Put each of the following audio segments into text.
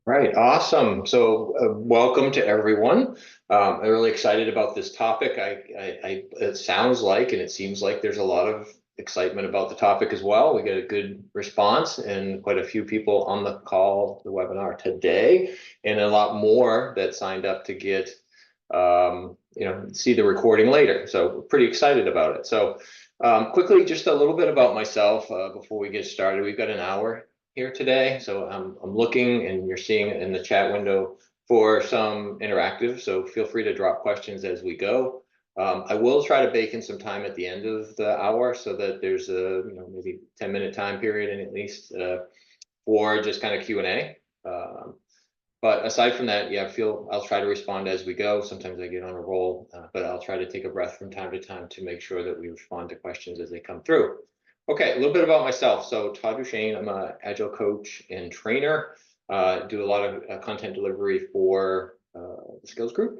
Right, awesome. So, welcome to everyone. I'm really excited about this topic. It sounds like, and it seems like there's a lot of excitement about the topic as well. We get a good response and quite a few people on the call, the webinar today, and a lot more that signed up to get, see the recording later. So, we're pretty excited about it. So, quickly, just a little bit about myself before we get started. We've got an hour here today. So I'm looking, and you're seeing in the chat window for some interactive. So feel free to drop questions as we go. I will try to bake in some time at the end of the hour so that there's a maybe 10-minute time period and at least for just kind of Q&A. But aside from that, yeah, I'll try to respond as we go. Sometimes I get on a roll, but I'll try to take a breath from time to time to make sure that we respond to questions as they come through. Okay, a little bit about myself. So Todd Duchaine, I'm an Agile coach and trainer. Do a lot of content delivery for the Skills Group,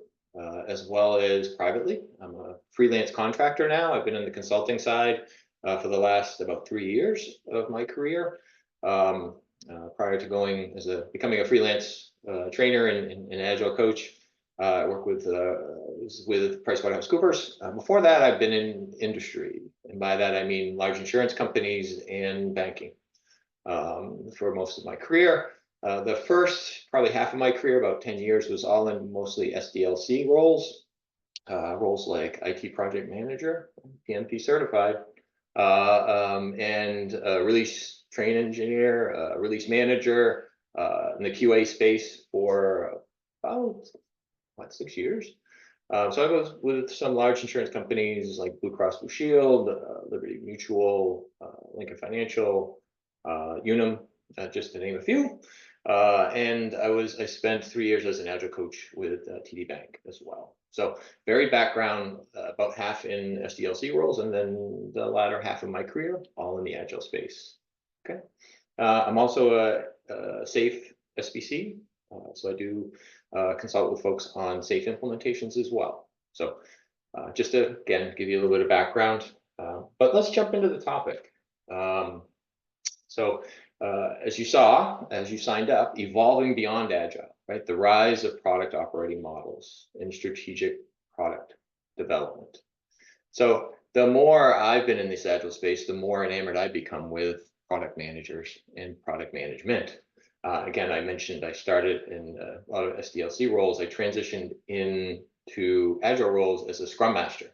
as well as privately. I'm a freelance contractor now. I've been in the consulting side for the last about 3 years of my career. Prior to becoming a freelance trainer and Agile coach, I work with PricewaterhouseCoopers. Before that, I've been in industry, and by that I mean large insurance companies and banking for most of my career. The first probably half of my career, about 10 years, was all in mostly SDLC roles, roles like IT project manager, PMP certified, and release train engineer, release manager in the QA space for about 6 years. So I was with some large insurance companies like Blue Cross Blue Shield, Liberty Mutual, Lincoln Financial, Unum, just to name a few. And I spent 3 years as an Agile coach with TD Bank as well. So varied background, about half in SDLC roles, and then the latter half of my career, all in the Agile space. Okay. I'm also a SAFe SBC, so I do consult with folks on SAFe implementations as well. So just to, again, give you a little bit of background, but let's jump into the topic. As you signed up, evolving beyond Agile, right? The rise of product operating models and strategic product development. So the more I've been in this Agile space, the more enamored I become with product managers and product management. Again, I mentioned I started in a lot of SDLC roles. I transitioned into Agile roles as a Scrum Master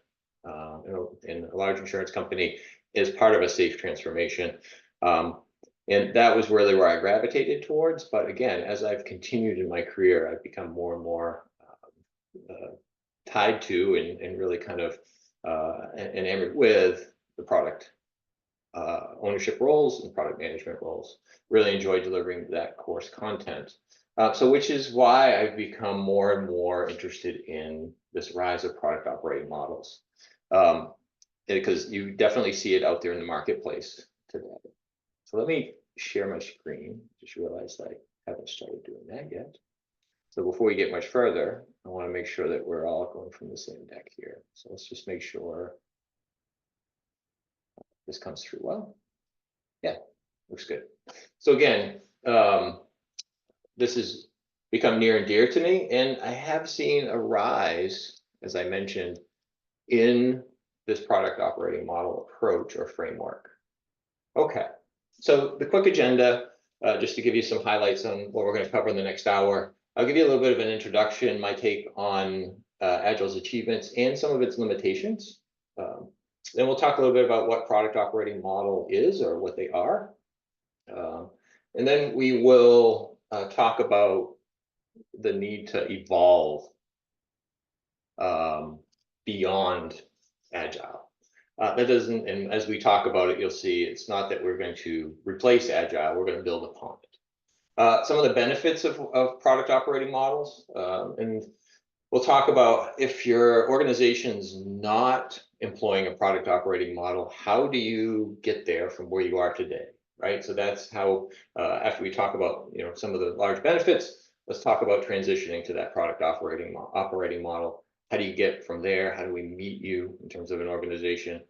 in a large insurance company as part of a SAFe transformation. And that was really where I gravitated towards. But again, as I've continued in my career, I've become more and more tied to and really kind of enamored with the product ownership roles and product management roles. Really enjoy delivering that course content. Which is why I've become more and more interested in this rise of product operating models. Because you definitely see it out there in the marketplace today. So let me share my screen. Just realized I haven't started doing that yet. So before we get much further, I want to make sure that we're all going from the same deck here. So let's just make sure this comes through well. Yeah, looks good. So again, this has become near and dear to me, and I have seen a rise, as I mentioned, in this product operating model approach or framework. Okay, so the quick agenda, just to give you some highlights on what we're going to cover in the next hour. I'll give you a little bit of an introduction, my take on Agile's achievements and some of its limitations. Then we'll talk a little bit about what product operating model is or what they are. And then we will talk about the need to evolve beyond Agile. That doesn't, and as we talk about it, you'll see it's not that we're going to replace Agile, we're going to build upon it. Some of the benefits of product operating models, and we'll talk about if your organization's not employing a product operating model, how do you get there from where you are today, right? So that's how, after we talk about some of the large benefits, let's talk about transitioning to that product operating model. How do you get from there? How do we meet you in terms of an organization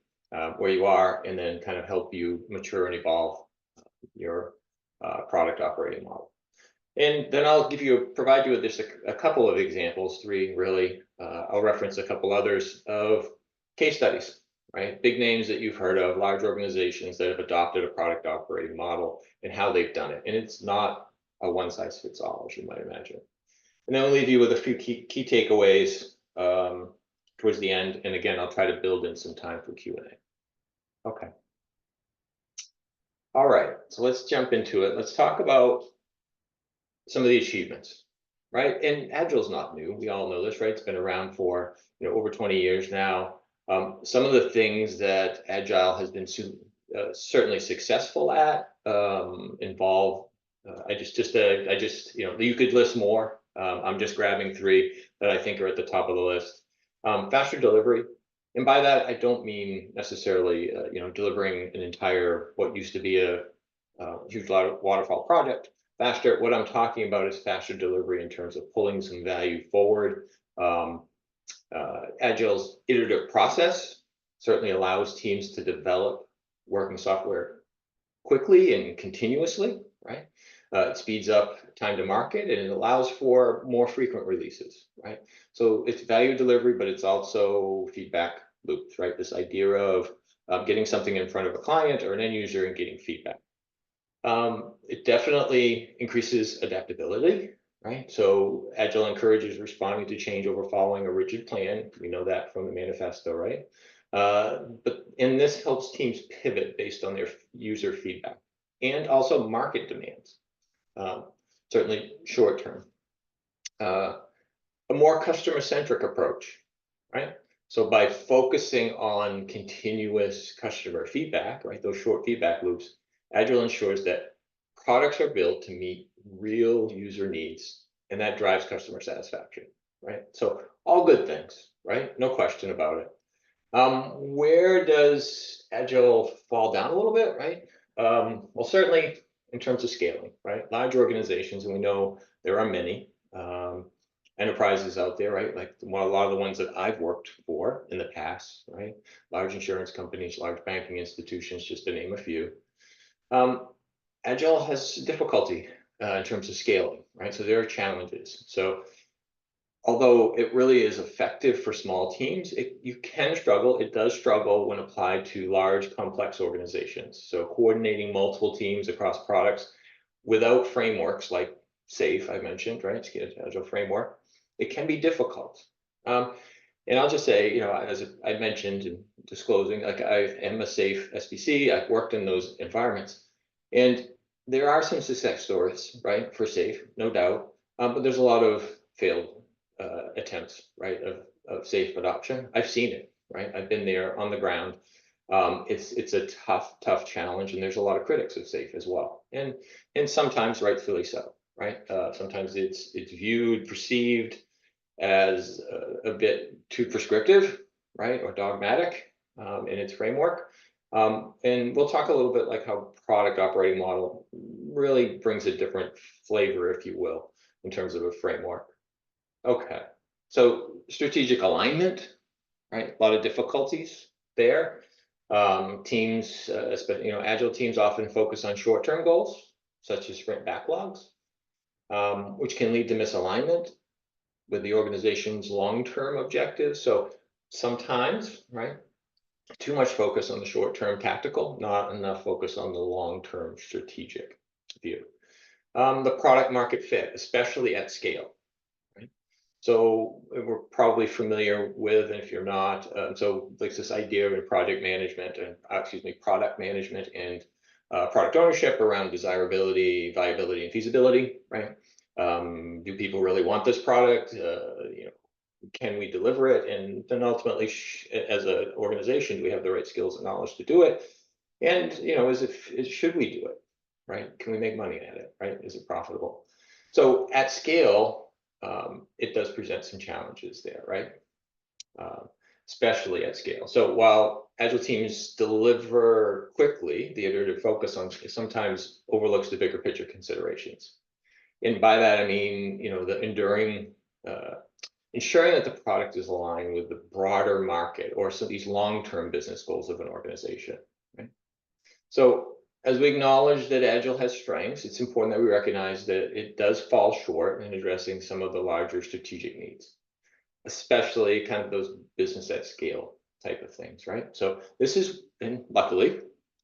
where you are, and then kind of help you mature and evolve your product operating model? And then I'll provide you with just a couple of examples, three really. I'll reference a couple others of case studies, right? Big names that you've heard of, large organizations that have adopted a product operating model and how they've done it. And it's not a one size fits all, as you might imagine. And then I'll leave you with a few key takeaways towards the end. And again, I'll try to build in some time for Q&A. Okay. All right, so let's jump into it. Let's talk about some of the achievements, right? And Agile is not new. We all know this, right? It's been around for over 20 years now. Some of the things that Agile has been certainly successful at involve. You could list more. I'm just grabbing three that I think are at the top of the list. Faster delivery. And by that, I don't mean necessarily, delivering an entire, what used to be a huge waterfall project faster. What I'm talking about is faster delivery in terms of pulling some value forward. Agile's iterative process certainly allows teams to develop working software quickly and continuously, right? It speeds up time to market and it allows for more frequent releases, right? So it's value delivery, but it's also feedback loops, right? This idea of getting something in front of a client or an end user and getting feedback. It definitely increases adaptability, right? So Agile encourages responding to change over following a rigid plan. We know that from the manifesto, right? And this helps teams pivot based on their user feedback and also market demands. Certainly short term. A more customer-centric approach, right? So by focusing on continuous customer feedback, right, those short feedback loops, Agile ensures that products are built to meet real user needs, and that drives customer satisfaction, right? So all good things, right? No question about it. Where does Agile fall down a little bit, right? Well, certainly in terms of scaling, right? Large organizations, and we know there are many enterprises out there, right? Like a lot of the ones that I've worked for in the past, right? Large insurance companies, large banking institutions, just to name a few. Agile has difficulty in terms of scaling, right? So there are challenges. So although it really is effective for small teams, it does struggle when applied to large, complex organizations. So coordinating multiple teams across products without frameworks like SAFe, I mentioned, right? Agile framework, it can be difficult. And I'll just say, as I mentioned in disclosing, like I am a SAFe SBC, I've worked in those environments. And there are some success stories, right, for SAFe, no doubt, but there's a lot of failed attempts, right, of SAFe adoption. I've seen it, right? I've been there on the ground. It's a tough challenge, and there's a lot of critics of SAFe as well, and sometimes rightfully so, right? Sometimes it's perceived as a bit too prescriptive, right, or dogmatic in its framework. And we'll talk a little bit like how product operating model really brings a different flavor, if you will, in terms of a framework. Okay, so strategic alignment, right? A lot of difficulties there. Teams, Agile teams often focus on short-term goals, such as sprint backlogs, which can lead to misalignment with the organization's long-term objectives. So sometimes, right, too much focus on the short-term tactical, not enough focus on the long-term strategic view. The product market fit, especially at scale. So we're probably familiar with, and if you're not, so like this idea of product management and product management and product ownership around desirability, viability, and feasibility, right? Do people really want this product? Can we deliver it? And then ultimately, as an organization, do we have the right skills and knowledge to do it? And should we do it, right? Can we make money at it, right? Is it profitable? So at scale, it does present some challenges there, right? Especially at scale. So while Agile teams deliver quickly, the iterative focus on sometimes overlooks the bigger picture considerations. And by that, I mean, the ensuring that the product is aligned with the broader market or some of these long-term business goals of an organization, right? So as we acknowledge that Agile has strengths, it's important that we recognize that it does fall short in addressing some of the larger strategic needs, especially kind of those business at scale type of things, right? So this is, and luckily,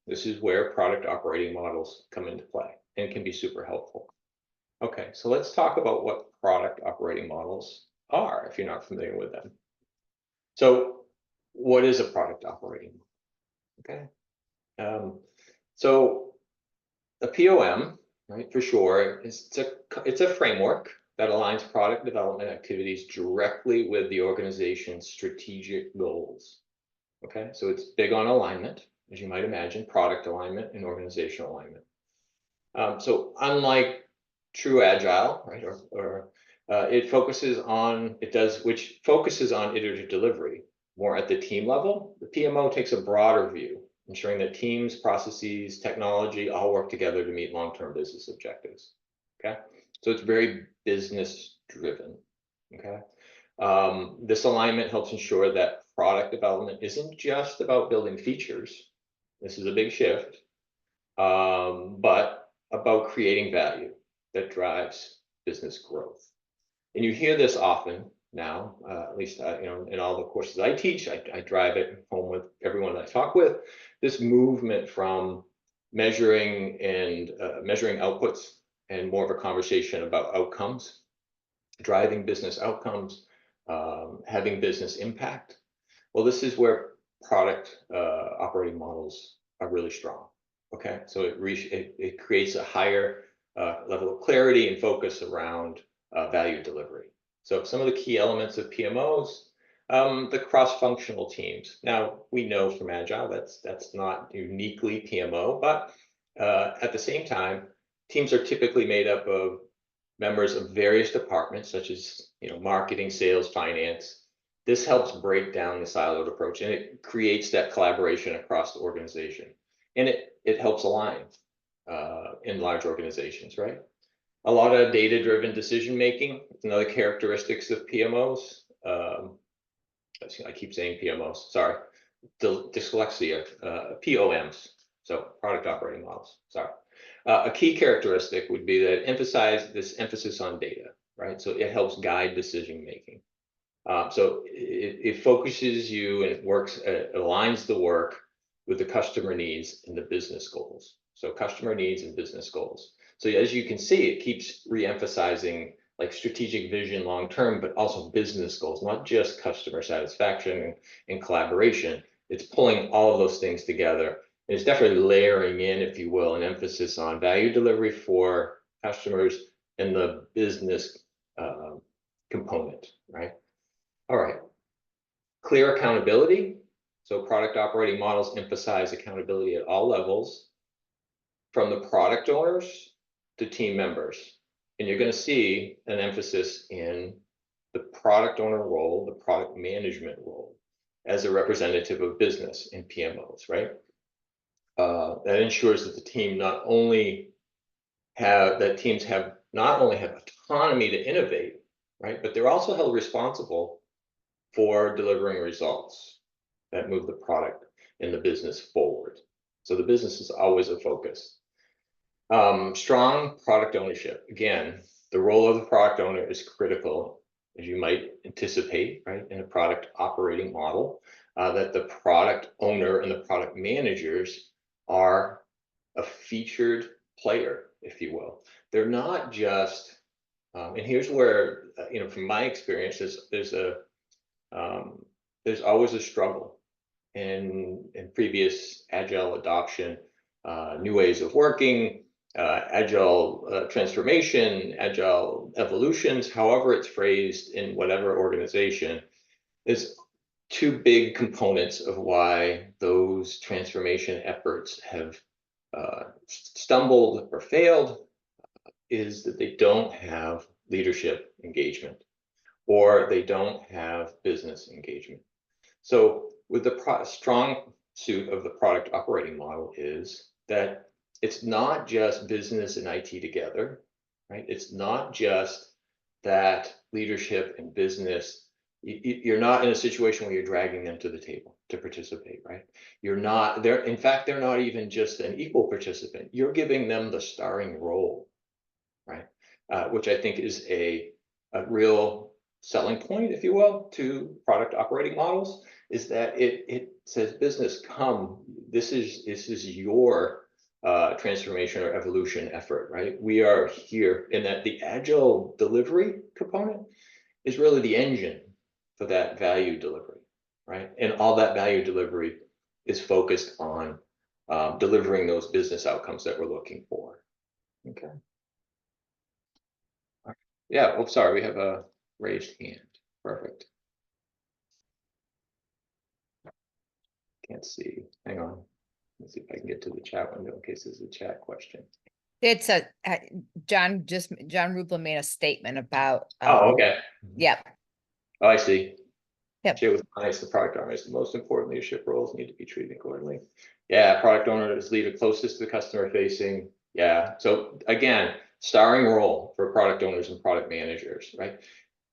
this is where product operating models come into play and can be super helpful. Okay, so let's talk about what product operating models are, if you're not familiar with them. So what is a product operating model? Okay. So a POM, right, for sure, it's a framework that aligns product development activities directly with the organization's strategic goals. Okay, so it's big on alignment, as you might imagine, product alignment and organizational alignment. So unlike true Agile, right, it focuses on, which focuses on iterative delivery more at the team level. The PMO takes a broader view, ensuring that teams, processes, technology all work together to meet long-term business objectives. Okay, so it's very business driven. Okay, this alignment helps ensure that product development isn't just about building features. This is a big shift, but about creating value that drives business growth. And you hear this often now, at least in all the courses I teach, I drive it home with everyone that I talk with. This movement from measuring outputs and more of a conversation about outcomes, driving business outcomes, having business impact. Well, this is where product operating models are really strong. Okay, so it creates a higher level of clarity and focus around value delivery. So some of the key elements of PMOs, the cross-functional teams. Now, we know from Agile that's not uniquely PMO, but at the same time, teams are typically made up of members of various departments, such as marketing, sales, finance. This helps break down the siloed approach, and it creates that collaboration across the organization. And it helps align in large organizations, right? A lot of data-driven decision-making. Another characteristics of PMOs. I keep saying PMOs, sorry. Dyslexia, POMs, so product operating models, sorry. A key characteristic would be that this emphasis on data, right? So it helps guide decision-making. So it focuses you and it aligns the work with the customer needs and the business goals. So customer needs and business goals. So as you can see, it keeps re-emphasizing like strategic vision long-term, but also business goals, not just customer satisfaction and collaboration. It's pulling all of those things together. And it's definitely layering in, if you will, an emphasis on value delivery for customers and the business component, right? All right, clear accountability. So product operating models emphasize accountability at all levels, from the product owners to team members. And you're going to see an emphasis in the product owner role, the product management role, as a representative of business in PMOs, right? That ensures that teams have not only have autonomy to innovate, right, but they're also held responsible for delivering results that move the product and the business forward. So the business is always a focus. Strong product ownership. Again, the role of the product owner is critical, as you might anticipate, right, in a product operating model, that the product owner and the product managers are a featured player, if you will. They're not just, and here's where, from my experience, there's always a struggle in previous Agile adoption, new ways of working, Agile transformation, Agile evolutions, however it's phrased in whatever organization. There's two big components of why those transformation efforts have stumbled or failed, is that they don't have leadership engagement, or they don't have business engagement. So with the strong suit of the product operating model is that it's not just business and IT together, right? It's not just that leadership and business, you're not in a situation where you're dragging them to the table. to participate, right? You're not there. In fact, they're not even just an equal participant. You're giving them the starring role, right? Which I think is a real selling point, if you will, to product operating models, is that it says, business, come, this is your transformation or evolution effort, right? We are here, and that the agile delivery component is really the engine for that value delivery, right? And all that value delivery is focused on delivering those business outcomes that we're looking for. Okay. Yeah, oh, sorry, we have a raised hand. Perfect. Can't see. Hang on. Let's see if I can get to the chat window in case there's a chat question. It's a, John Rupla made a statement about. Oh, okay. Yep. Oh, I see. Yep. Share with clients, the product owner is the most important leadership roles need to be treated accordingly. Yeah, product owner is leader closest to the customer facing. Yeah, so again, starring role for product owners and product managers, right?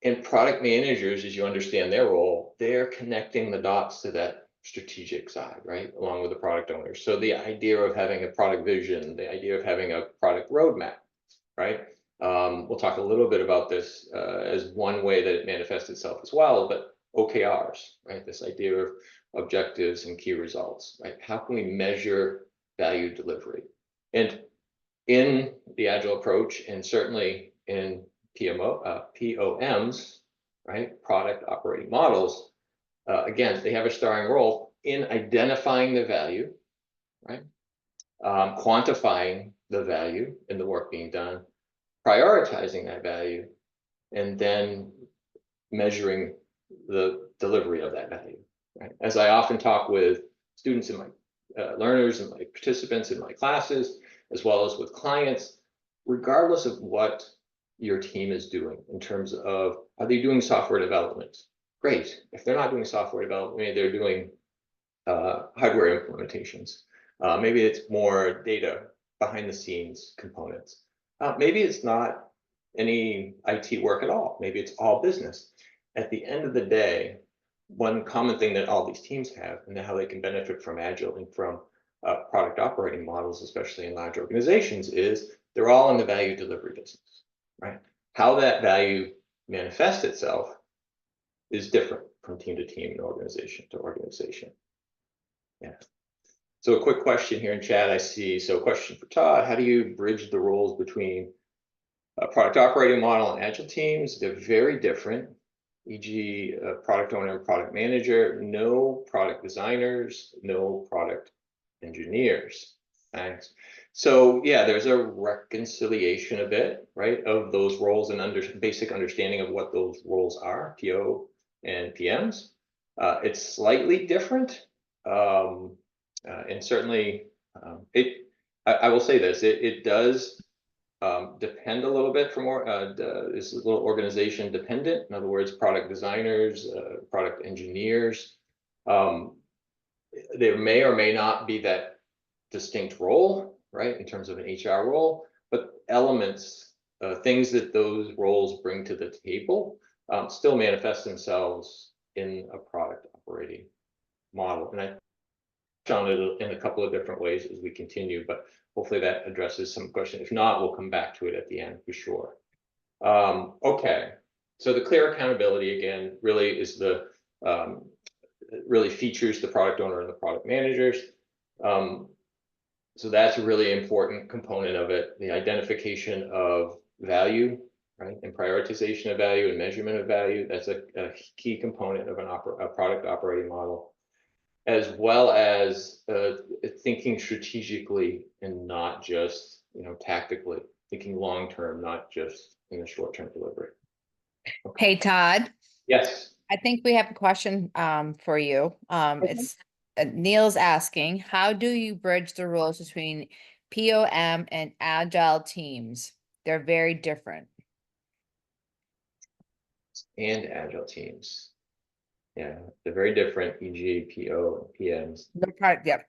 And product managers, as you understand their role, they're connecting the dots to that strategic side, right? Along with the product owners. So the idea of having a product vision, the idea of having a product roadmap, right? We'll talk a little bit about this as one way that it manifests itself as well, but OKRs, right? This idea of objectives and key results, right? How can we measure value delivery? And in the Agile approach, and certainly in POMs, right? Product operating models, again, they have a starring role in identifying the value, right? Quantifying the value in the work being done, prioritizing that value, and then measuring the delivery of that value, right? As I often talk with students in my learners and my participants in my classes, as well as with clients, regardless of what your team is doing in terms of, are they doing software development? Great. If they're not doing software development, maybe they're doing hardware implementations. Maybe it's more data behind the scenes components. Maybe it's not any IT work at all. Maybe it's all business. At the end of the day, one common thing that all these teams have and how they can benefit from Agile and from product operating models, especially in large organizations, is they're all in the value delivery business, right? How that value manifests itself is different from team to team and organization to organization. Yeah. So a quick question here in chat I see. So a question for Todd: how do you bridge the roles between a product operating model and Agile teams? They're very different. E.g., product owner and product manager, no product designers, no product engineers. Thanks. So yeah, there's a reconciliation a bit, right, of those roles and basic understanding of what those roles are, PO and PMs. It's slightly different, and certainly I will say this, it does depend a little bit from is a little organization dependent. In other words, product designers, product engineers, there may or may not be that distinct role, right, in terms of an HR role, but elements, things that those roles bring to the table still manifest themselves in a product operating model. And I touch on it in a couple of different ways as we continue, but hopefully that addresses some question. If not, we'll come back to it at the end for sure. Okay, so the clear accountability again really is the really features the product owner and the product managers. So that's a really important component of it. The identification of value, right, and prioritization of value and measurement of value. That's a key component of a product operating model, as well as thinking strategically and not just, tactically, thinking long-term, not just in the short-term delivery. Okay. Hey, Todd. Yes. I think we have a question for you. It's Neil's asking, how do you bridge the roles between POM and Agile teams? They're very different. And Agile teams. Yeah, they're very different, e.g. PO and PMs. The part, yep.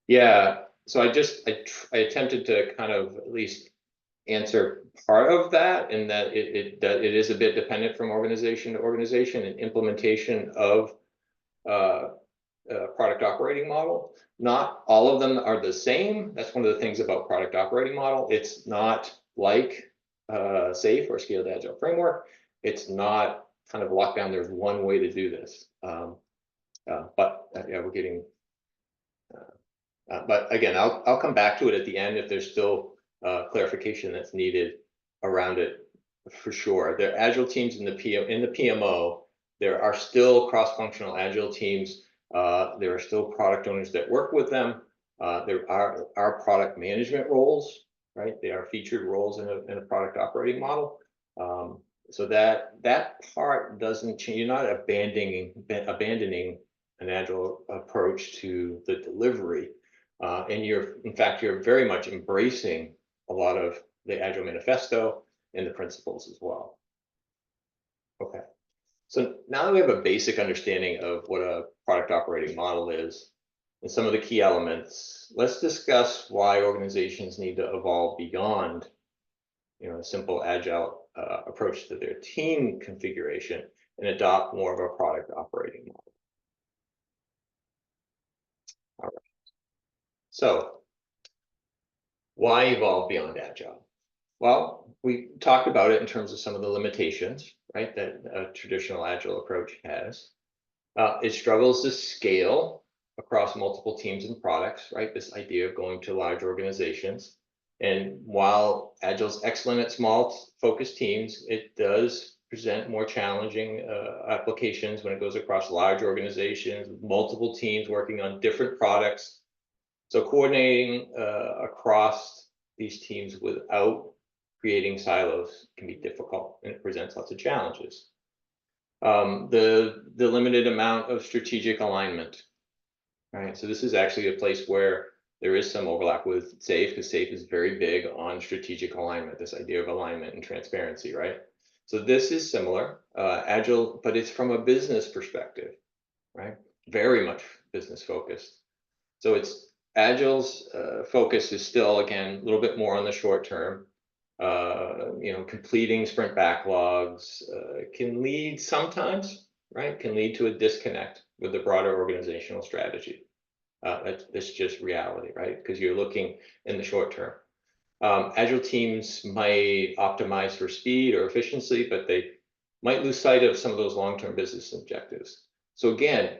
Yeah, so I attempted to kind of at least answer part of that, in that it is a bit dependent from organization to organization, and implementation of product operating model. Not all of them are the same. That's one of the things about product operating model. It's not like SAFe or Scaled Agile Framework. It's not kind of locked down. There's one way to do this. But yeah, we're getting. But again, I'll come back to it at the end if there's still clarification that's needed around it for sure. There are Agile teams in the PMO. There are still cross-functional Agile teams. There are still product owners that work with them. There are product management roles, right? They are featured roles in a product operating model. So that part doesn't change. You're not abandoning an Agile approach to the delivery. And in fact, you're very much embracing a lot of the Agile Manifesto and the principles as well. Okay. So now that we have a basic understanding of what a product operating model is and some of the key elements, let's discuss why organizations need to evolve beyond, a simple Agile approach to their team configuration and adopt more of a product operating model. All right. So why evolve beyond Agile? Well, we talked about it in terms of some of the limitations, right, that a traditional Agile approach has. It struggles to scale across multiple teams and products, right? This idea of going to large organizations. And while Agile's excellent at small focused teams, it does present more challenging applications when it goes across large organizations, with multiple teams working on different products. So coordinating across these teams without creating silos can be difficult, and it presents lots of challenges. The limited amount of strategic alignment, right? So this is actually a place where there is some overlap with SAFe, because SAFe is very big on strategic alignment, this idea of alignment and transparency, right? So this is similar, Agile, but it's from a business perspective, right? Very much business focused. So Agile's focus is still, again, a little bit more on the short term. Completing sprint backlogs can lead sometimes, right? Can lead to a disconnect with the broader organizational strategy. That's just reality, right? Because you're looking in the short term. Agile teams might optimize for speed or efficiency, but they might lose sight of some of those long-term business objectives. So again,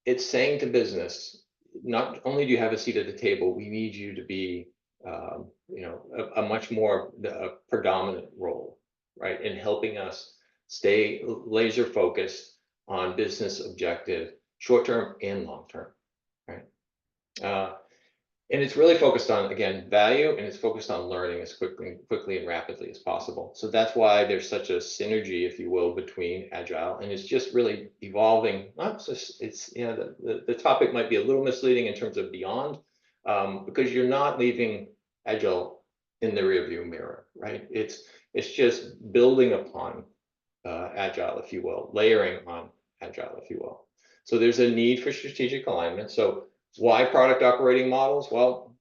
it's saying to business, not only do you have a seat at the table, we need you to be a much more predominant role, right, in helping us stay laser focused on business objective, short term and long term, right? And it's really focused on, again, value, and it's focused on learning as quickly and rapidly as possible. So that's why there's such a synergy, if you will, between Agile, and it's just really evolving. Not just the topic might be a little misleading in terms of beyond, because you're not leaving Agile in the rearview mirror, right? It's just building upon Agile, if you will, layering on Agile, if you will. So there's a need for strategic alignment. So why product operating models? Well,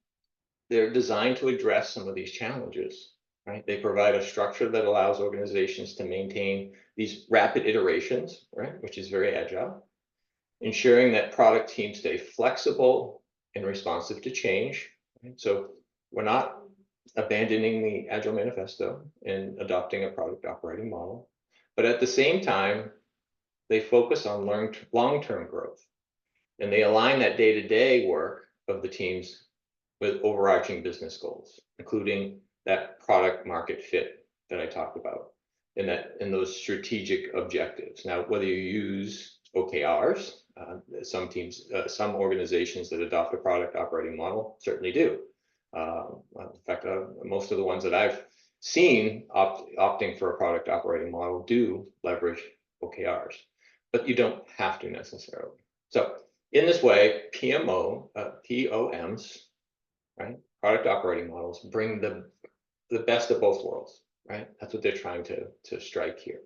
they're designed to address some of these challenges, right? They provide a structure that allows organizations to maintain these rapid iterations, right, which is very Agile, ensuring that product teams stay flexible and responsive to change. Right? So we're not abandoning the Agile Manifesto and adopting a product operating model, but at the same time, they focus on long-term growth. And they align that day-to-day work of the teams with overarching business goals, including that product market fit that I talked about, in those strategic objectives. Now, whether you use OKRs, some teams, some organizations that adopt a product operating model certainly do. In fact, most of the ones that I've seen opting for a product operating model do leverage OKRs, but you don't have to necessarily. So in this way, POMs, right, product operating models, bring the best of both worlds, right? That's what they're trying to strike here.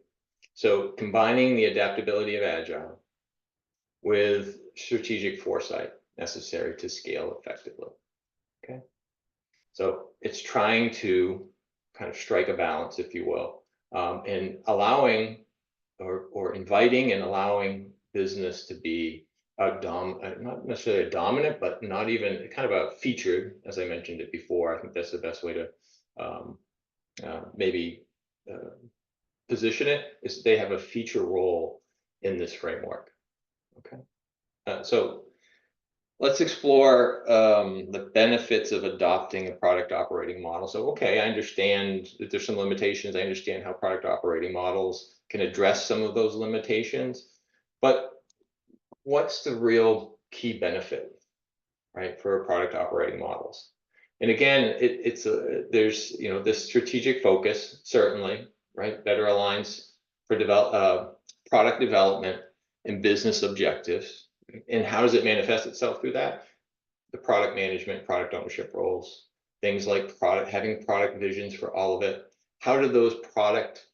So combining the adaptability of Agile with strategic foresight necessary to scale effectively, okay? So it's trying to kind of strike a balance, if you will, and allowing or inviting and allowing business to be not necessarily a dominant, but not even kind of a featured, as I mentioned it before. I think that's the best way to um, maybe position it, is they have a feature role in this framework. Okay, so let's explore the benefits of adopting a product operating model. So, okay, I understand that there's some limitations. I understand how product operating models can address some of those limitations, but what's the real key benefit, right, for product operating models? And again, there's this strategic focus, certainly, right, better aligns for product development and business objectives. And how does it manifest itself through that? The product management, product ownership roles, things like having product visions for all of it. How do those product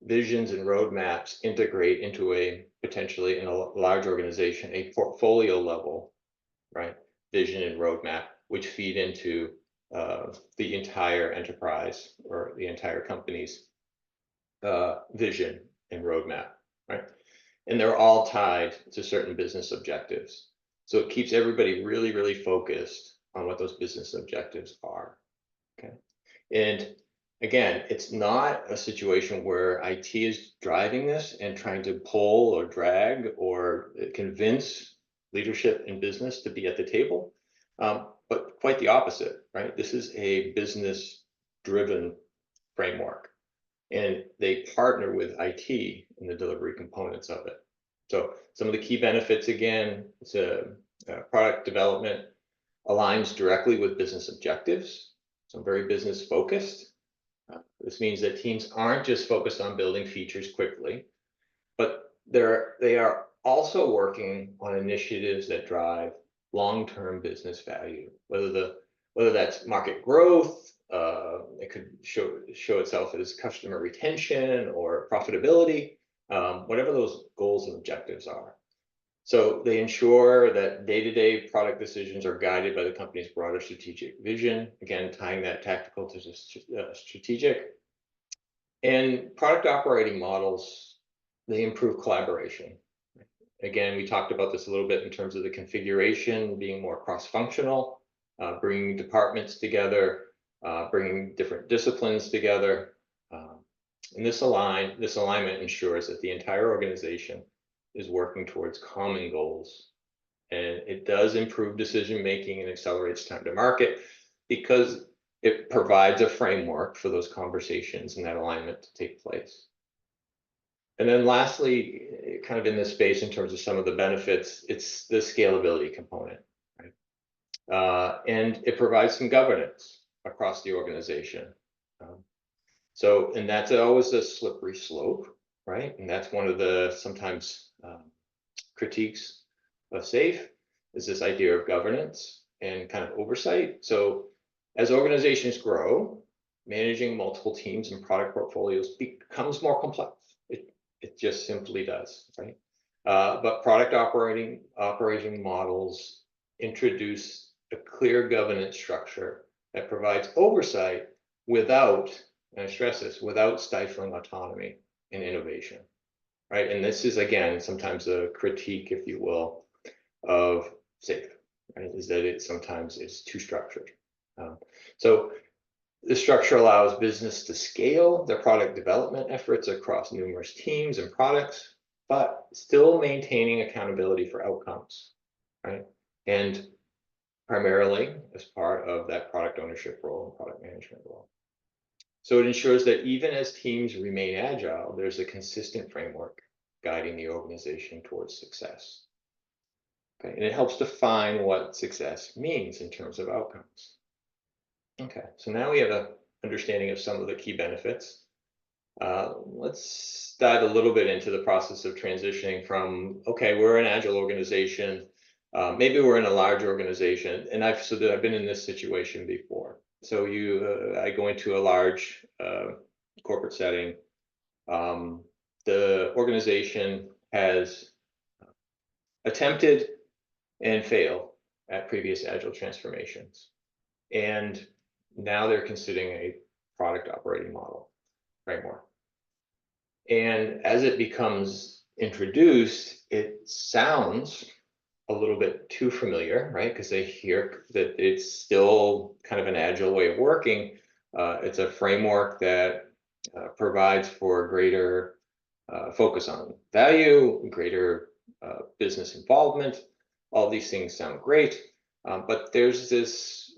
visions and roadmaps integrate into a potentially in a large organization, a portfolio level, right, vision and roadmap, which feed into the entire enterprise or the entire company's vision and roadmap, right? And they're all tied to certain business objectives. So it keeps everybody really, really focused on what those business objectives are. Okay. And again, it's not a situation where IT is driving this and trying to pull or drag or convince leadership in business to be at the table, but quite the opposite, right? This is a business driven framework, and they partner with IT in the delivery components of it. So some of the key benefits, again, it's product development aligns directly with business objectives. So very business focused. This means that teams aren't just focused on building features quickly, but they are also working on initiatives that drive long-term business value, whether that's market growth, it could show itself as customer retention or profitability, whatever those goals and objectives are. So they ensure that day-to-day product decisions are guided by the company's broader strategic vision, again, tying that tactical to strategic. And product operating models, they improve collaboration. Again, we talked about this a little bit in terms of the configuration being more cross-functional, bringing departments together, bringing different disciplines together. And this alignment ensures that the entire organization is working towards common goals. And it does improve decision making and accelerates time to market because it provides a framework for those conversations and that alignment to take place. And then lastly, kind of in this space in terms of some of the benefits, it's the scalability component, right? And it provides some governance across the organization. And that's always a slippery slope, right? And that's one of the sometimes critiques of SAFe, is this idea of governance and kind of oversight. So as organizations grow, managing multiple teams and product portfolios becomes more complex. It just simply does, right? But product operating models introduce a clear governance structure that provides oversight without, and I stress this, without stifling autonomy and innovation, right? And this is, again, sometimes a critique, if you will, of SAFe, right? Is that it sometimes is too structured. So the structure allows business to scale their product development efforts across numerous teams and products, but still maintaining accountability for outcomes, right? And primarily as part of that product ownership role and product management role. So it ensures that even as teams remain agile, there's a consistent framework guiding the organization towards success. Okay, and it helps define what success means in terms of outcomes. Okay, so now we have an understanding of some of the key benefits. Let's dive a little bit into the process of transitioning from, okay, we're an agile organization, maybe we're in a large organization, and I've been in this situation before. So I go into a large corporate setting. The organization has attempted and failed at previous agile transformations, and now they're considering a product operating model framework. And as it becomes introduced, it sounds a little bit too familiar, right? Because they hear that it's still kind of an agile way of working. It's a framework that provides for greater focus on value, greater business involvement. All these things sound great, but there's this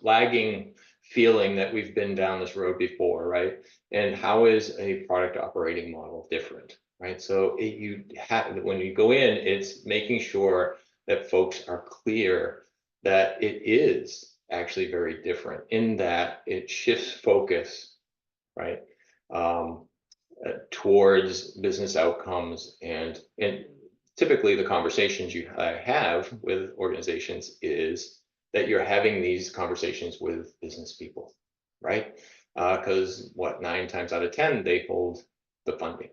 lagging feeling that we've been down this road before, right? And how is a product operating model different, right? So you have, when you go in, it's making sure that folks are clear that it is actually very different in that it shifts focus, right? Towards business outcomes, and typically the conversations you have with organizations is that you're having these conversations with business people, right? Because what, 9 times out of 10 they hold the funding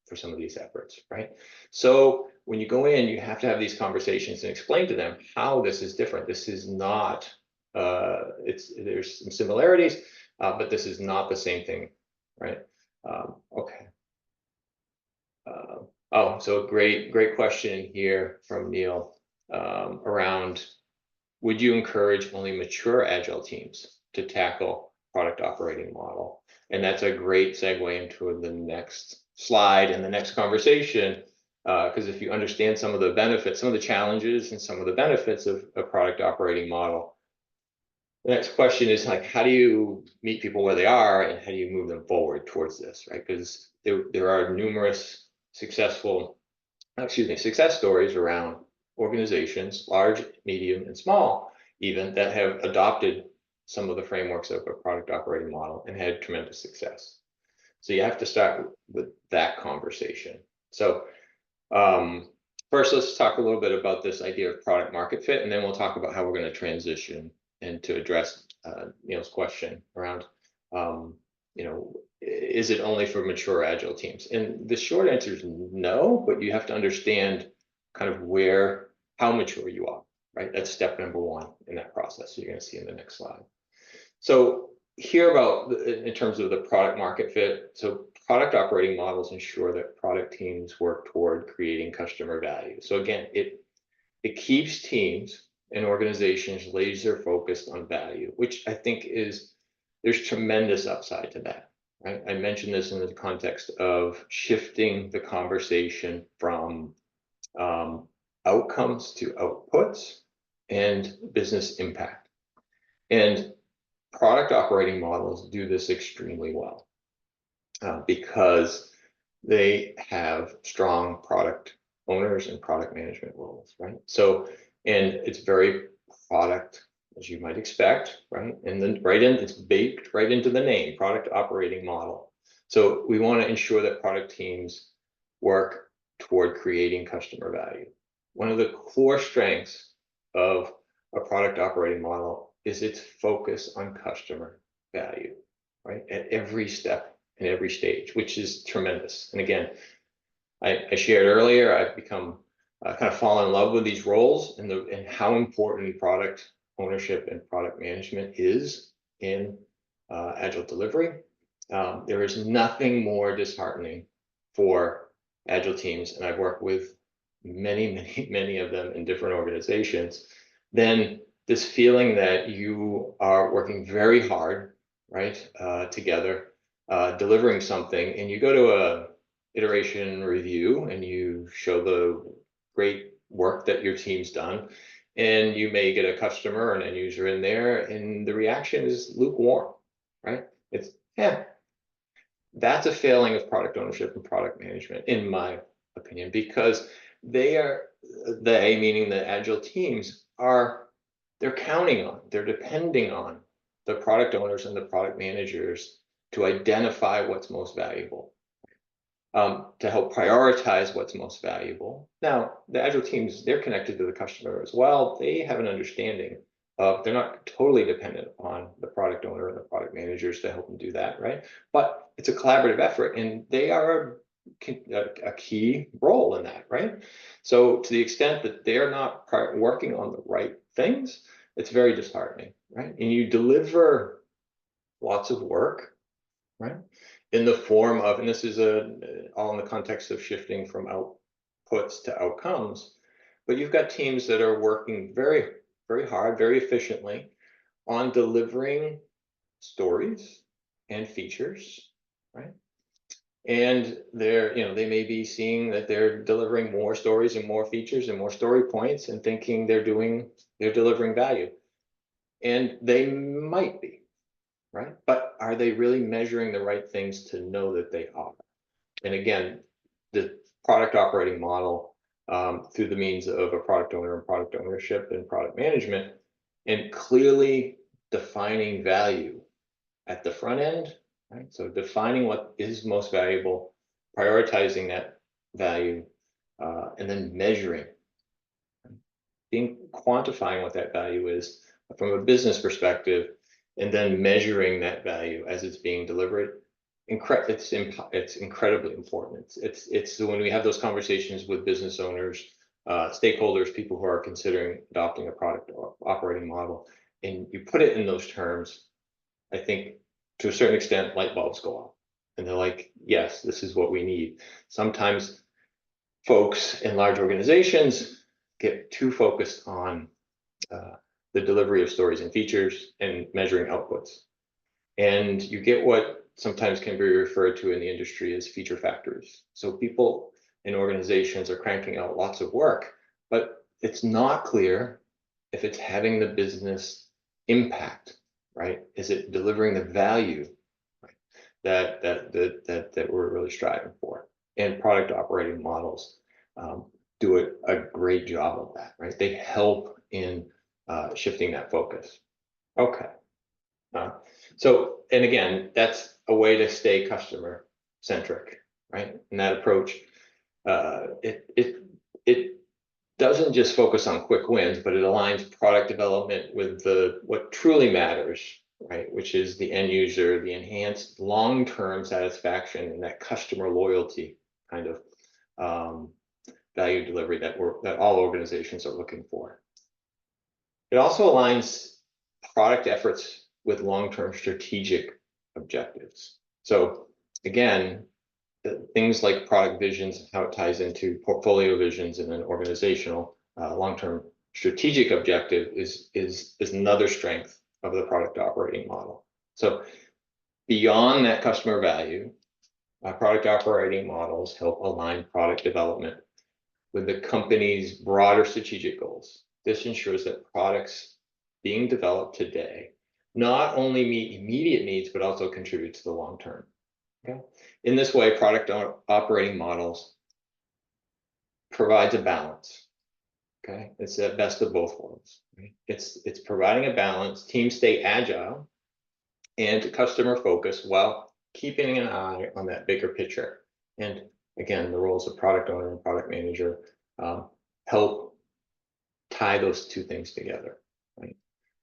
for some of these efforts, right? So when you go in, you have to have these conversations and explain to them how this is different. This is not there's some similarities, but this is not the same thing, right? Okay. Oh, so great question here from Neil around, would you encourage only mature agile teams to tackle product operating model? And that's a great segue into the next slide and the next conversation, because if you understand some of the benefits, some of the challenges and some of the benefits of a product operating model, the next question is like, how do you meet people where they are and how do you move them forward towards this, right? Because there are numerous success stories around organizations, large, medium, and small, even, that have adopted some of the frameworks of a product operating model and had tremendous success. So you have to start with that conversation. So first, let's talk a little bit about this idea of product market fit, and then we'll talk about how we're going to transition and to address Neil's question around, is it only for mature agile teams? And the short answer is no, but you have to understand kind of how mature you are, right? That's step number 1 in that process. You're going to see in the next slide. So here about in terms of the product market fit. So product operating models ensure that product teams work toward creating customer value. So again, it keeps teams and organizations laser focused on value, which I think there's tremendous upside to that, right? I mentioned this in the context of shifting the conversation from outcomes to outputs and business impact. And product operating models do this extremely well because they have strong product owners and product management roles, right? So, and it's very product, as you might expect, right? And then it's baked right into the name, product operating model. So we want to ensure that product teams work toward creating customer value. One of the core strengths of a product operating model is its focus on customer value, right? At every step and every stage, which is tremendous. And again, I shared earlier, I've become kind of fallen in love with these roles and how important product ownership and product management is in agile delivery. There is nothing more disheartening for agile teams, and I've worked with many of them in different organizations, than this feeling that you are working very hard, right, together, delivering something, and you go to a iteration review and you show the great work that your team's done, and you may get a customer or an end user in there and the reaction is lukewarm, right? It's, yeah, that's a failing of product ownership and product management, in my opinion, because they, meaning the agile teams, they're counting on, they're depending on the product owners and the product managers to identify what's most valuable, to help prioritize what's most valuable. Now, the agile teams, they're connected to the customer as well. They have an understanding of, they're not totally dependent on the product owner and the product managers to help them do that, right? But it's a collaborative effort, and they are a key role in that, right? So to the extent that they're not working on the right things, it's very disheartening, right? And you deliver lots of work, right? in the form of, and this is all in the context of shifting from outputs to outcomes, but you've got teams that are working very, very hard, very efficiently on delivering stories and features, right? And they're, they may be seeing that they're delivering more stories and more features and more story points and thinking they're delivering value. And they might be, right? But are they really measuring the right things to know that they are? And again, the product operating model, through the means of a product owner and product ownership and product management, and clearly defining value at the front end, right? So defining what is most valuable, prioritizing that value, and then measuring, quantifying what that value is from a business perspective, and then measuring that value as it's being delivered. It's incredibly important. It's when we have those conversations with business owners, stakeholders, people who are considering adopting a product or operating model, and you put it in those terms, I think to a certain extent, light bulbs go off and they're like, yes, this is what we need. Sometimes folks in large organizations get too focused on the delivery of stories and features and measuring outputs. And you get what sometimes can be referred to in the industry as feature factories. So people in organizations are cranking out lots of work, but it's not clear if it's having the business impact, right? Is it delivering the value, right, that we're really striving for? And product operating models do a great job of that, right? They help in shifting that focus. Okay. So, and again, that's a way to stay customer centric, right? And that approach, it doesn't just focus on quick wins, but it aligns product development with what truly matters, right? Which is the end user, the enhanced long-term satisfaction, and that customer loyalty kind of value delivery that all organizations are looking for. It also aligns product efforts with long-term strategic objectives. So again, things like product visions, how it ties into portfolio visions and an organizational long-term strategic objective is another strength of the product operating model. So beyond that customer value, product operating models help align product development with the company's broader strategic goals. This ensures that products being developed today not only meet immediate needs, but also contribute to the long term. Okay. In this way, product operating models provides a balance. Okay, it's the best of both worlds. Right? It's providing a balance. Teams stay agile and customer focused while keeping an eye on that bigger picture. And again, the roles of product owner and product manager help tie those two things together, right?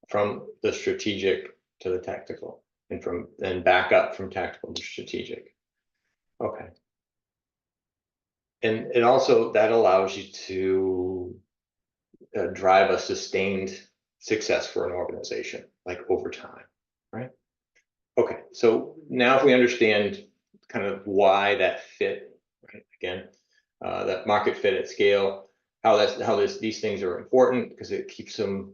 From the strategic to the tactical, and then back up from tactical to strategic. Okay. And it also, that allows you to drive a sustained success for an organization, like over time, right? Okay, so now if we understand kind of why that fit, right? Again, that market fit at scale, these things are important because it keeps them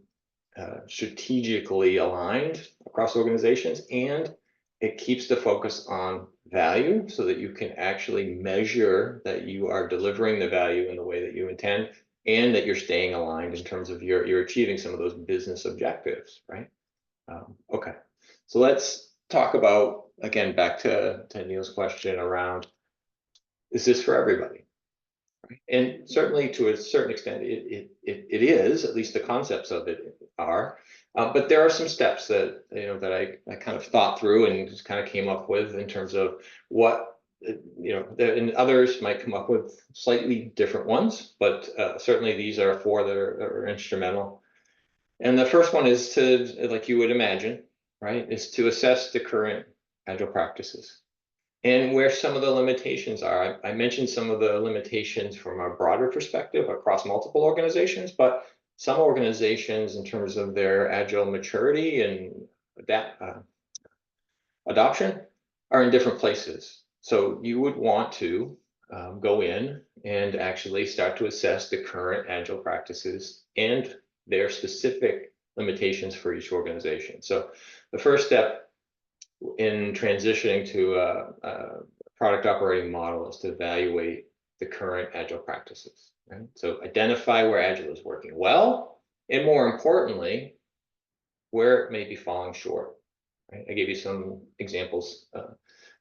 strategically aligned across organizations, and it keeps the focus on value so that you can actually measure that you are delivering the value in the way that you intend, and that you're staying aligned in terms of you're achieving some of those business objectives, right? Okay, so let's talk about, again, back to Neil's question around, is this for everybody? Right? And certainly to a certain extent, it is, at least the concepts of it are, but there are some steps that, that I kind of thought through and just kind of came up with in terms of what, and others might come up with slightly different ones, but certainly these are four that are instrumental. And the first one is to, like you would imagine, right, is to assess the current agile practices and where some of the limitations are. I mentioned some of the limitations from a broader perspective across multiple organizations, but some organizations, in terms of their agile maturity and adoption, are in different places. So you would want to go in and actually start to assess the current Agile practices and their specific limitations for each organization. So the first step in transitioning to a product operating model is to evaluate the current Agile practices. Right? So identify where Agile is working well, and more importantly, where it may be falling short. Right? I gave you some examples,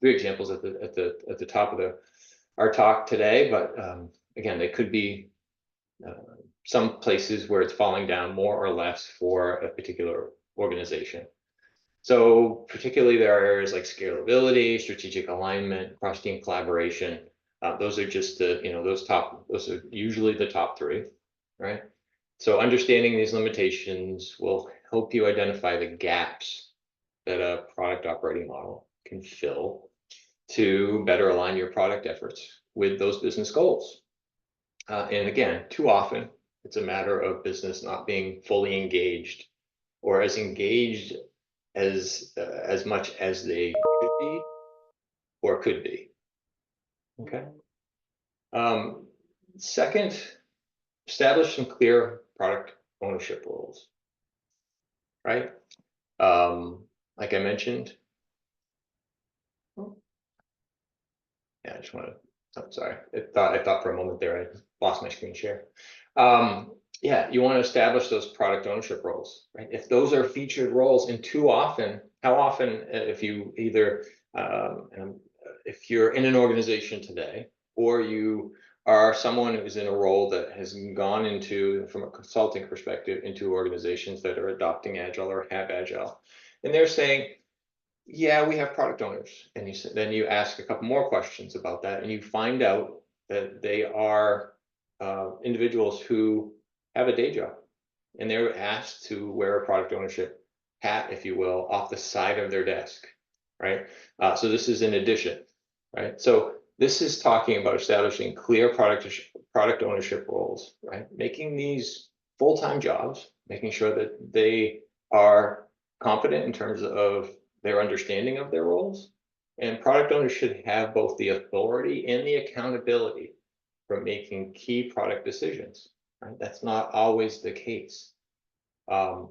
3 examples at the top of our talk today, but again, they could be some places where it's falling down more or less for a particular organization. So particularly there are areas like scalability, strategic alignment, cross-team collaboration. Those are just the, those are usually the top 3, right? So understanding these limitations will help you identify the gaps that a product operating model can fill to better align your product efforts with those business goals. And again, too often, it's a matter of business not being fully engaged or as engaged as much as they should be or could be. Okay. Second, establish some clear product ownership roles. Right. Like I mentioned. Yeah, I just want to. I'm sorry. I thought for a moment there I lost my screen share. Yeah, you want to establish those product ownership roles, right? If those are featured roles, and too often, how often, if you either, if you're in an organization today, or you are someone who's in a role that has gone into, from a consulting perspective, into organizations that are adopting Agile or have Agile, and they're saying, yeah, we have product owners, and then you ask a couple more questions about that, and you find out that they are individuals who have a day job, and they're asked to wear a product ownership hat, if you will, off the side of their desk, right? So this is in addition, right? So this is talking about establishing clear product ownership roles, right? Making these full-time jobs, making sure that they are competent in terms of their understanding of their roles. And product owners should have both the authority and the accountability for making key product decisions. Right? That's not always the case. The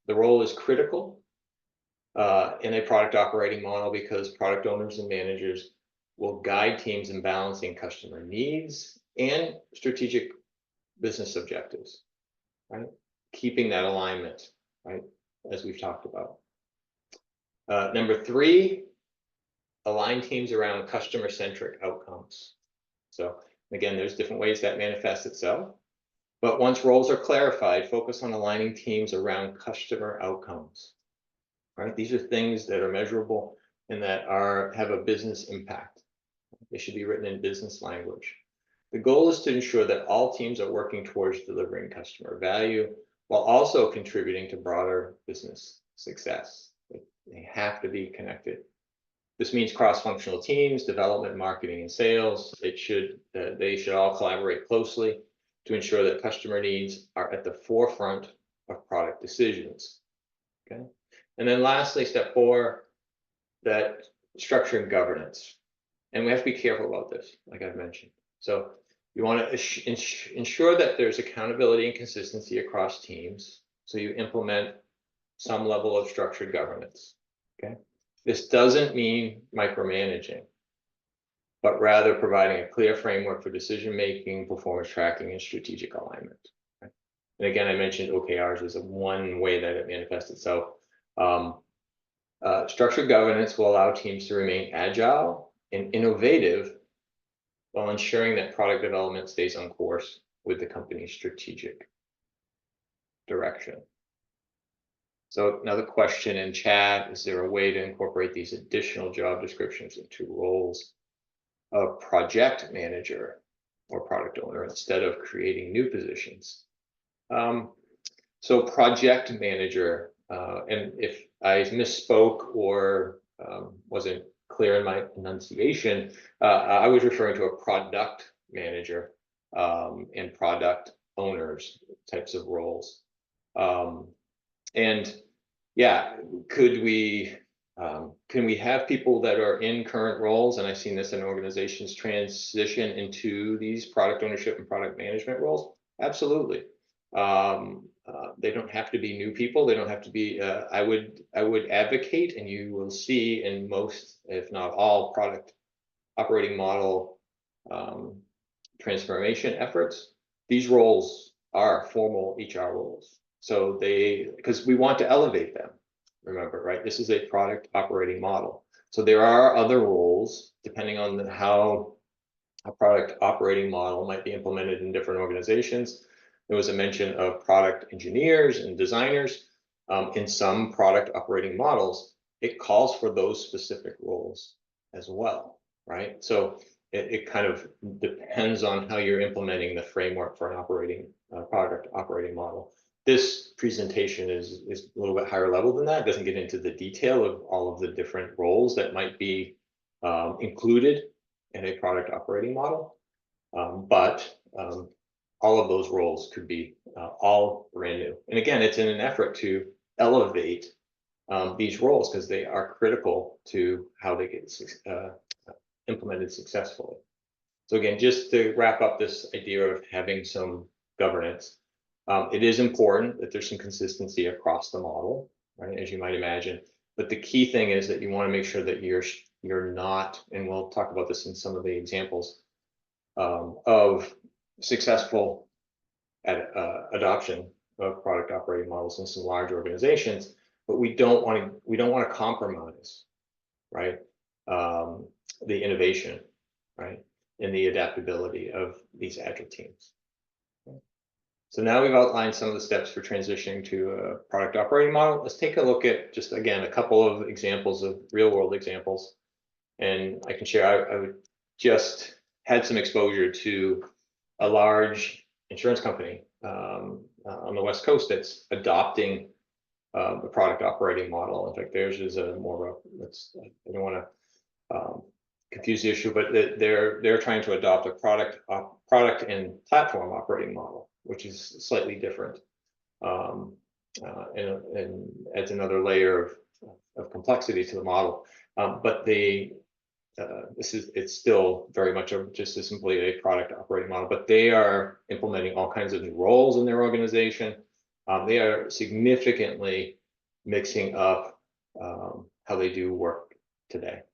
role is critical in a product operating model because product owners and managers will guide teams in balancing customer needs and strategic business objectives, right? Keeping that alignment, right? As we've talked about. Number 3, align teams around customer-centric outcomes. So again, there's different ways that manifests itself. But once roles are clarified, focus on aligning teams around customer outcomes. Right? These are things that are measurable and that have a business impact. They should be written in business language. The goal is to ensure that all teams are working towards delivering customer value while also contributing to broader business success. They have to be connected. This means cross-functional teams, development, marketing, and sales. They should all collaborate closely to ensure that customer needs are at the forefront of product decisions. Okay. And then lastly, step 4, that structure and governance. And we have to be careful about this, like I've mentioned. So you want to ensure that there's accountability and consistency across teams. So you implement some level of structured governance. Okay. This doesn't mean micromanaging, but rather providing a clear framework for decision-making, performance tracking, and strategic alignment. Right? And again, I mentioned OKRs as one way that it manifests itself. Structured governance will allow teams to remain agile and innovative while ensuring that product development stays on course with the company's strategic direction. So another question in chat, is there a way to incorporate these additional job descriptions into roles of project manager or product owner instead of creating new positions? So project manager, and if I misspoke or wasn't clear in my enunciation, I was referring to a product manager and product owners types of roles. And yeah, could we Can we have people that are in current roles, and I've seen this in organizations, transition into these product ownership and product management roles? Absolutely. They don't have to be new people. They don't have to be, I would advocate, and you will see in most, if not all, product operating model transformation efforts, these roles are formal HR roles. So because we want to elevate them, remember, right? This is a product operating model. So there are other roles, depending on how a product operating model might be implemented in different organizations. There was a mention of product engineers and designers. In some product operating models, it calls for those specific roles as well, right? So it kind of depends on how you're implementing the framework for an operating product operating model. This presentation is a little bit higher level than that. It doesn't get into the detail of all of the different roles that might be included in a product operating model. But all of those roles could be all brand new. And again, it's in an effort to elevate these roles because they are critical to how they get implemented successfully. So again, just to wrap up this idea of having some governance, it is important that there's some consistency across the model, right, as you might imagine. But the key thing is that you want to make sure that you're not, and we'll talk about this in some of the examples of successful adoption of product operating models in some large organizations, but we don't want to compromise, right, the innovation, right, and the adaptability of these agile teams. So now we've outlined some of the steps for transitioning to a product operating model. Let's take a look at just, again, a couple of examples of real world examples. And I can share, I would just had some exposure to a large insurance company on the West Coast that's adopting the product operating model. In fact, theirs is a more of a, I don't want to confuse the issue, but they're trying to adopt a product and platform operating model, which is slightly different, and adds another layer of complexity to the model. But it's still very much just as simply a product operating model, but they are implementing all kinds of new roles in their organization. They are significantly mixing up how they do work today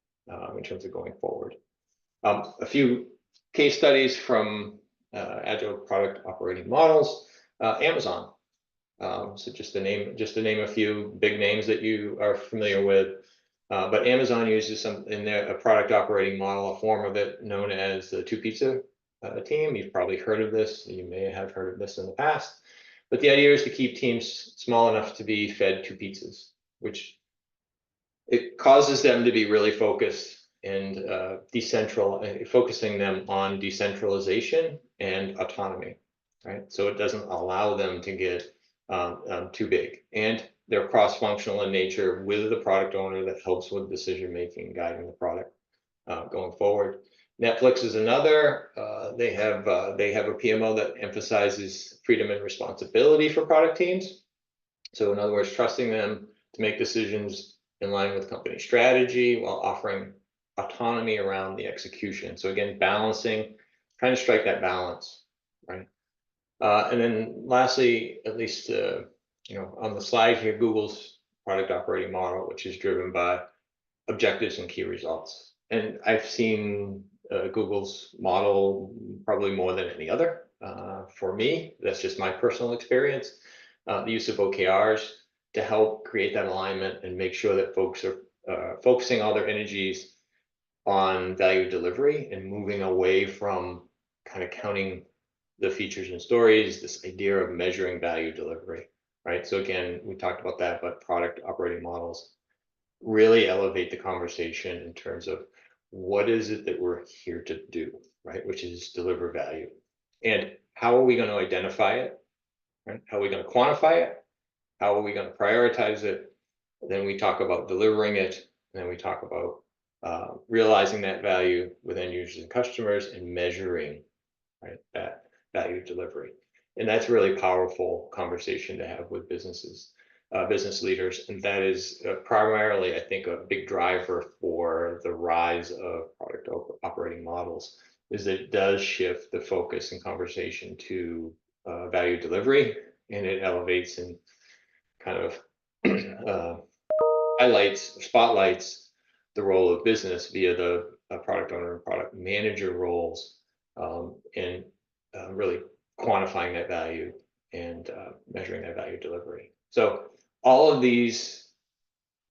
in terms of going forward. A few case studies from Agile product operating models. Amazon. So just to name a few big names that you are familiar with. But Amazon uses in their product operating model, a form of it known as the two pizza team. You've probably heard of this. You may have heard of this in the past. But the idea is to keep teams small enough to be fed two pizzas, which it causes them to be really focused and focusing them on decentralization and autonomy, right? So it doesn't allow them to get too big. And they're cross-functional in nature with the product owner that helps with decision-making, guiding the product going forward. Netflix is another. They have a PMO that emphasizes freedom and responsibility for product teams. So in other words, trusting them to make decisions in line with company strategy while offering autonomy around the execution. So again, trying to strike that balance, right? And then lastly, at least on the slide here, Google's product operating model, which is driven by objectives and key results. And I've seen Google's model probably more than any other. For me, that's just my personal experience. The use of OKRs to help create that alignment and make sure that folks are focusing all their energies on value delivery and moving away from kind of counting the features and stories, this idea of measuring value delivery, right? So again, we talked about that, but product operating models really elevate the conversation in terms of what is it that we're here to do, right? Which is deliver value. And how are we going to identify it, right? How are we going to quantify it? How are we going to prioritize it? Then we talk about delivering it. And then we talk about realizing that value with end users and customers and measuring, right, that value delivery. And that's a really powerful conversation to have with businesses. business leaders, and that is primarily, I think, a big driver for the rise of product operating models, is that it does shift the focus and conversation to value delivery, and it elevates and kind of spotlights the role of business via the product owner and product manager roles, and really quantifying that value and measuring that value delivery. So all of these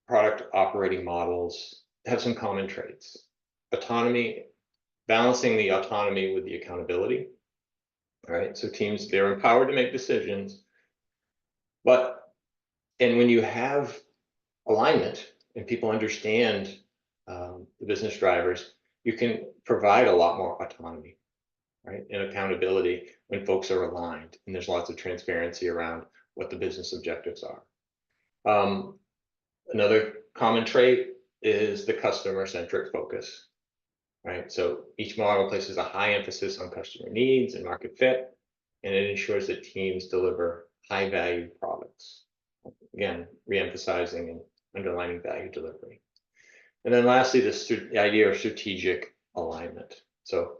product operating models have some common traits. Autonomy, balancing the autonomy with the accountability. All right, so teams, they're empowered to make decisions, and when you have alignment and people understand the business drivers, you can provide a lot more autonomy, right, and accountability when folks are aligned, and there's lots of transparency around what the business objectives are. Another common trait is the customer-centric focus, right? So each model places a high emphasis on customer needs and market fit, and it ensures that teams deliver high-value products. Again, re-emphasizing and underlining value delivery. And then lastly, the idea of strategic alignment. So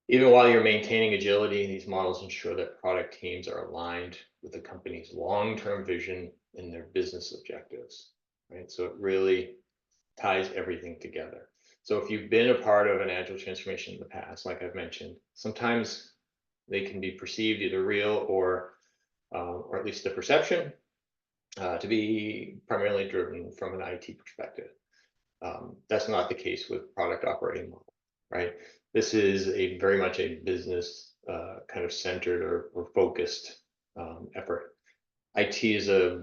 even while you're maintaining agility, these models ensure that product teams are aligned with the company's long-term vision and their business objectives, right? So it really ties everything together. So if you've been a part of an agile transformation in the past, like I've mentioned, sometimes they can be perceived either real or at least the perception to be primarily driven from an IT perspective. That's not the case with product operating model, right? This is very much a business kind of centered or focused effort. IT is a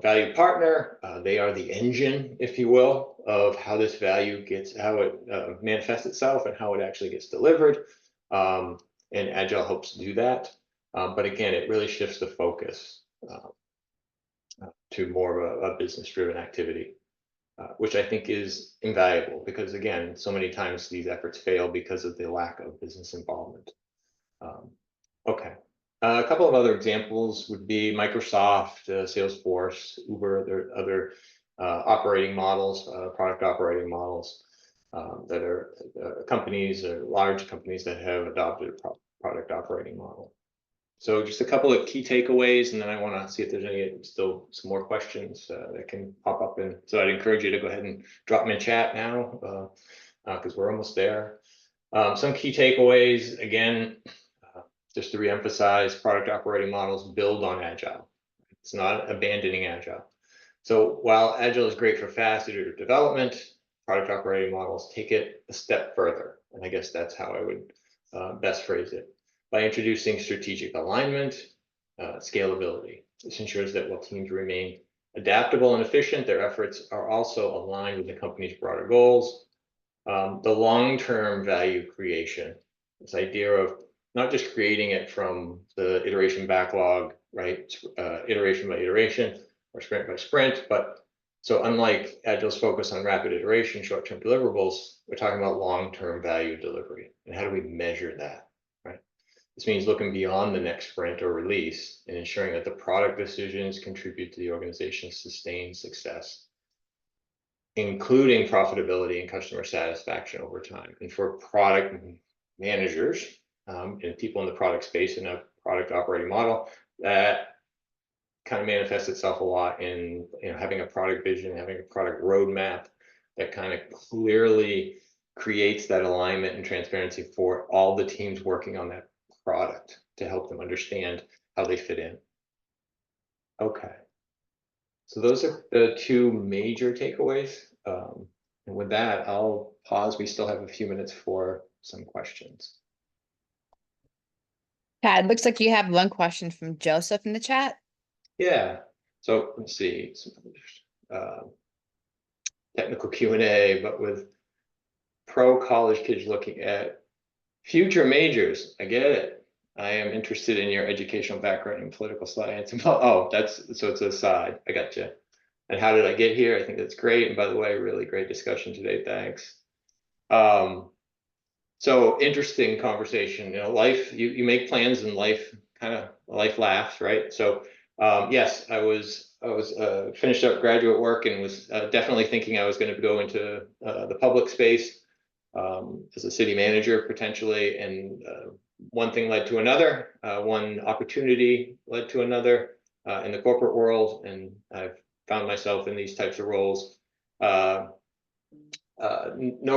valued partner. They are the engine, if you will, of how this value how it manifests itself and how it actually gets delivered. And Agile helps do that. But again, it really shifts the focus to more of a business-driven activity, which I think is invaluable, because again, so many times these efforts fail because of the lack of business involvement. Okay. A couple of other examples would be Microsoft, Salesforce, Uber. There are other operating models, product operating models that are companies, or large companies that have adopted a product operating model. So just a couple of key takeaways, and then I want to see if there's still some more questions that can pop up. And so I'd encourage you to go ahead and drop them in chat now, because we're almost there. Some key takeaways, again, just to reemphasize, product operating models build on Agile. It's not abandoning Agile. So while Agile is great for fast iterative development, product operating models take it a step further. And I guess that's how I would best phrase it. By introducing strategic alignment, scalability. This ensures that while teams remain adaptable and efficient, their efforts are also aligned with the company's broader goals. The long-term value creation, this idea of not just creating it from the iteration backlog, right? Iteration by iteration or sprint by sprint, but so unlike Agile's focus on rapid iteration, short-term deliverables, we're talking about long-term value delivery. And how do we measure that, right? This means looking beyond the next sprint or release and ensuring that the product decisions contribute to the organization's sustained success, including profitability and customer satisfaction over time. And for product managers and people in the product space in a product operating model, that kind of manifests itself a lot in having a product vision, having a product roadmap that kind of clearly creates that alignment and transparency for all the teams working on that product to help them understand how they fit in. Okay. So those are the two major takeaways. And with that, I'll pause. We still have a few minutes for some questions. Todd, looks like you have one question from Joseph in the chat. Yeah. So let's see. Some technical Q&A, but with pro college kids looking at future majors. I get it. I am interested in your educational background in political science. Oh, so it's a side. I got you. And how did I get here? I think that's great. And by the way, really great discussion today. Thanks. So interesting conversation. Life, you make plans and life laughs, right? So Yes, I was finished up graduate work and was definitely thinking I was going to go into the public space as a city manager potentially, and one thing led to another. One opportunity led to another in the corporate world, and I've found myself in these types of roles. No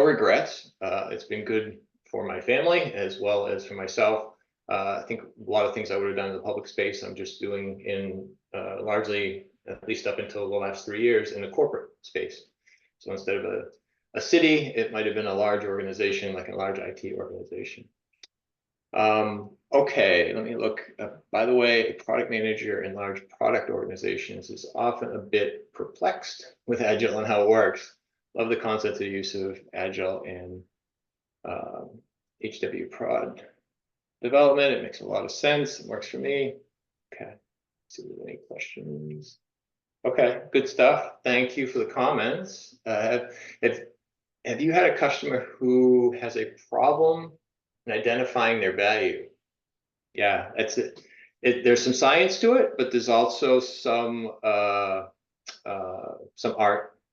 regrets. It's been good for my family as well as for myself. I think a lot of things I would have done in the public space, I'm just doing in largely, at least up until the last 3 years, in the corporate space. So instead of a city, it might have been a large organization, like a large IT organization. Okay, let me look. By the way, a product manager in large product organizations is often a bit perplexed with Agile and how it works. Love the concept of use of Agile and HW prod development. It makes a lot of sense. It works for me. Okay, let's see if there's any questions. Okay, good stuff. Thank you for the comments. Have you had a customer who has a problem in identifying their value? Yeah, that's it. There's some science to it, but there's also some art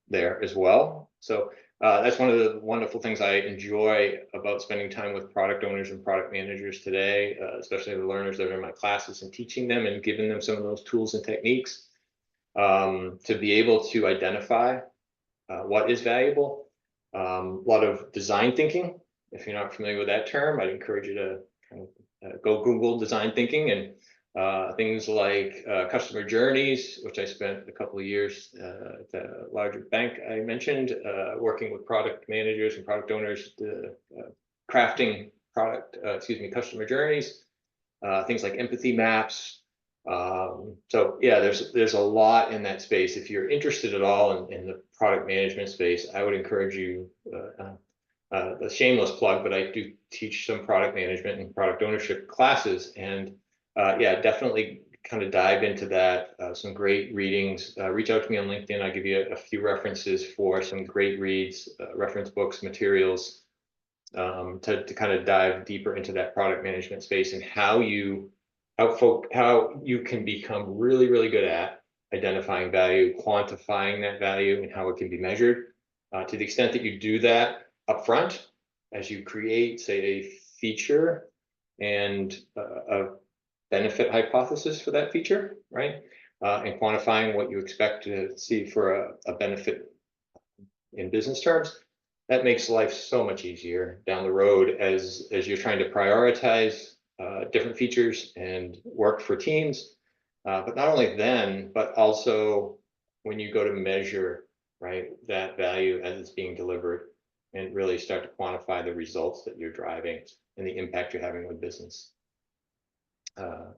there as well. So that's one of the wonderful things I enjoy about spending time with product owners and product managers today, especially the learners that are in my classes, and teaching them and giving them some of those tools and techniques to be able to identify what is valuable. A lot of design thinking. If you're not familiar with that term, I'd encourage you to kind of go Google design thinking, and things like customer journeys, which I spent a couple of years at the larger bank I mentioned, working with product managers and product owners, crafting customer journeys, things like empathy maps. So yeah, there's a lot in that space. If you're interested at all in the product management space, I would encourage you, a shameless plug, but I do teach some product management and product ownership classes, and yeah, definitely kind of dive into that. Some great readings. Reach out to me on LinkedIn. I'll give you a few references for some great reads, reference books, materials, to kind of dive deeper into that product management space and how you can become really, really good at identifying value, quantifying that value, and how it can be measured. To the extent that you do that upfront, as you create, say, a feature and a benefit hypothesis for that feature, right? And quantifying what you expect to see for a benefit in business terms, that makes life so much easier down the road as you're trying to prioritize different features and work for teams. But not only then, but also when you go to measure, right, that value as it's being delivered, and really start to quantify the results that you're driving and the impact you're having with business. Oh,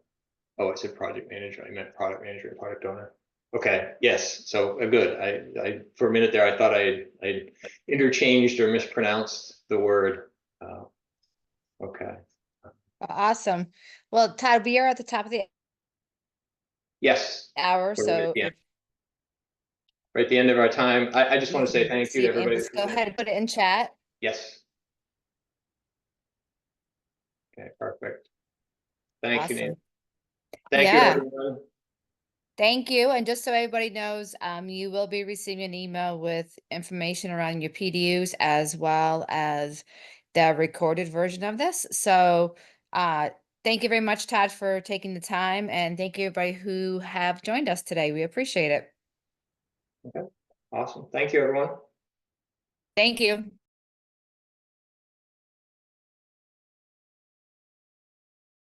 I said project manager. I meant product manager and product owner. Okay, yes, so good. I for a minute there, I thought I interchanged or mispronounced the word. Okay. Awesome. Well, Todd, we are at the top of the Yes. hour, so Right at the end of our time. I just want to say thank you to everybody. just go ahead and put it in chat. Yes. Okay, perfect. Thank you, Nancy. Thank you, everyone. Thank you. And just so everybody knows, you will be receiving an email with information around your PDUs as well as the recorded version of this. So thank you very much, Todd, for taking the time. And thank you, everybody who have joined us today. We appreciate it. Okay, awesome. Thank you, everyone. Thank you.